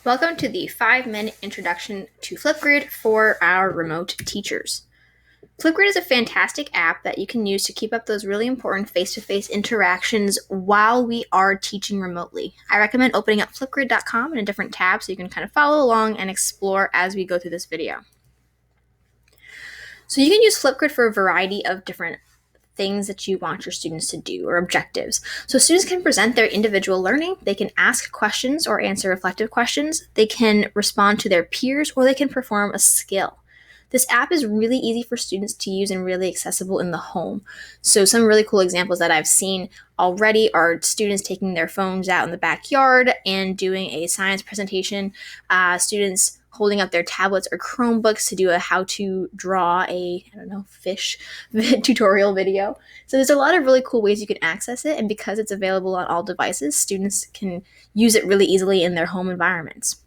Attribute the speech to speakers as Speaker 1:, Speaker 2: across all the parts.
Speaker 1: Welcome to the 5-minute introduction to Flipgrid for our remote teachers. Flipgrid is a fantastic app that you can use to keep up those really important face-to-face interactions while we are teaching remotely. I recommend opening up flipgrid.com in a different tab so you can kind of follow along and explore as we go through this video. So you can use Flipgrid for a variety of different things that you want your students to do or objectives. So students can present their individual learning, they can ask questions or answer reflective questions, they can respond to their peers, or they can perform a skill. This app is really easy for students to use and really accessible in the home. So some really cool examples that I've seen already are students taking their phones out in the backyard and doing a science presentation, students holding up their tablets or Chromebooks to do a how to draw fish tutorial video. So there's a lot of really cool ways you can access it, and because it's available on all devices, students can use it really easily in their home environments.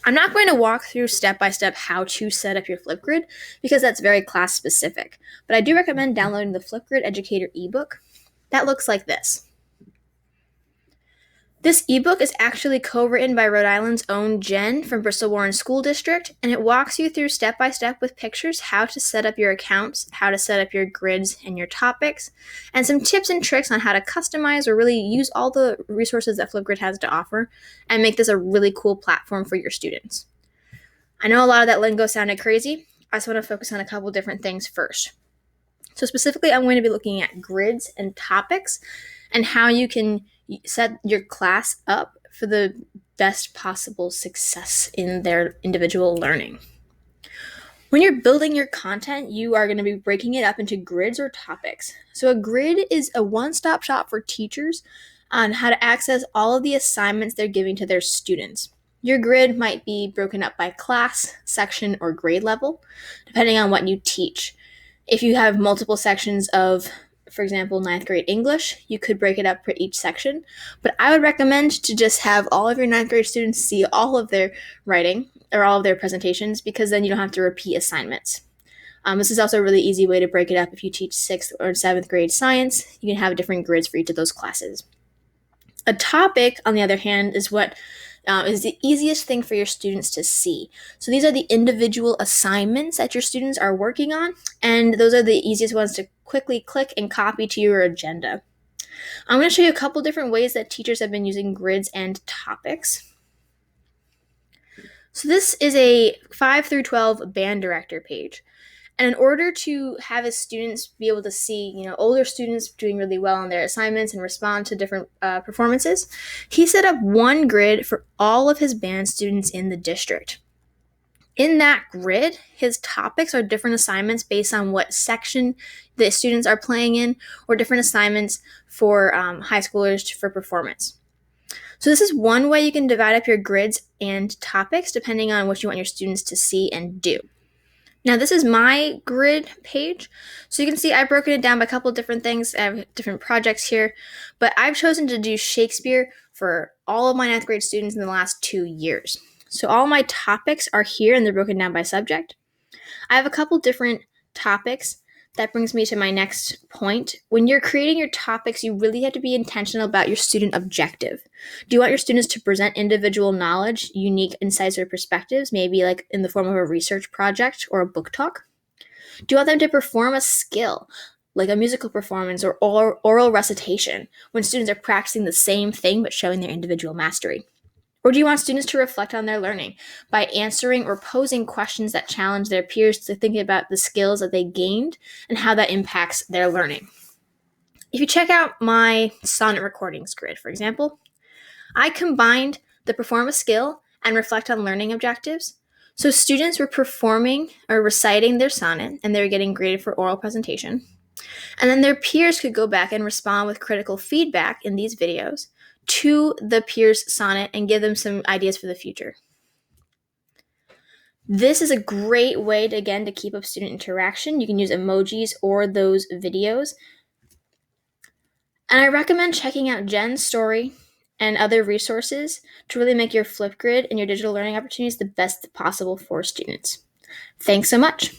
Speaker 1: I'm not going to walk through step-by-step how to set up your Flipgrid because that's very class specific, but I do recommend downloading the Flipgrid Educator ebook. That looks like this. This ebook is actually co-written by Rhode Island's own Jen from Bristol Warren School District, and it walks you through step-by-step with pictures how to set up your accounts, how to set up your grids and your topics, and some tips and tricks on how to customize or really use all the resources that Flipgrid has to offer and make this a really cool platform for your students. I know a lot of that lingo sounded crazy. I just want to focus on a couple different things first. So specifically, I'm going to be looking at grids and topics and how you can set your class up for the best possible success in their individual learning. When you're building your content, you are going to be breaking it up into grids or topics. So a grid is a one-stop shop for teachers on how to access all of the assignments they're giving to their students. Your grid might be broken up by class, section, or grade level, depending on what you teach. If you have multiple sections of, for example, 9th grade English, you could break it up for each section. But I would recommend to just have all of your 9th grade students see all of their writing or all of their presentations, because then you don't have to repeat assignments. This is also a really easy way to break it up. If you teach 6th or 7th grade science, you can have different grids for each of those classes. A topic, on the other hand, is what is the easiest thing for your students to see. So these are the individual assignments that your students are working on, and those are the easiest ones to quickly click and copy to your agenda. I'm going to show you a couple different ways that teachers have been using grids and topics. So this is a 5 through 12 band director page. And in order to have his students be able to see, older students doing really well on their assignments and respond to different performances, he set up one grid for all of his band students in the district. In that grid, his topics are different assignments based on what section the students are playing in, or different assignments for high schoolers for performance. So this is one way you can divide up your grids and topics depending on what you want your students to see and do. Now this is my grid page, so you can see I've broken it down by a couple of different things. I have different projects here, but I've chosen to do Shakespeare for all of my 9th grade students in the last 2 years. So all my topics are here and they're broken down by subject. I have a couple different topics. That brings me to my next point. When you're creating your topics, you really have to be intentional about your student objective. Do you want your students to present individual knowledge, unique insights or perspectives, maybe like in the form of a research project or a book talk? Do you want them to perform a skill, like a musical performance or oral recitation, when students are practicing the same thing but showing their individual mastery? Or do you want students to reflect on their learning by answering or posing questions that challenge their peers to think about the skills that they gained and how that impacts their learning? If you check out my sonnet recordings grid, for example, I combined the perform a skill and reflect on learning objectives. So students were performing or reciting their sonnet and they were getting graded for oral presentation. And then their peers could go back and respond with critical feedback in these videos to the peers' sonnet and give them some ideas for the future. This is a great way to keep up student interaction. You can use emojis or those videos. And I recommend checking out Jen's story and other resources to really make your Flipgrid and your digital learning opportunities the best possible for students. Thanks so much.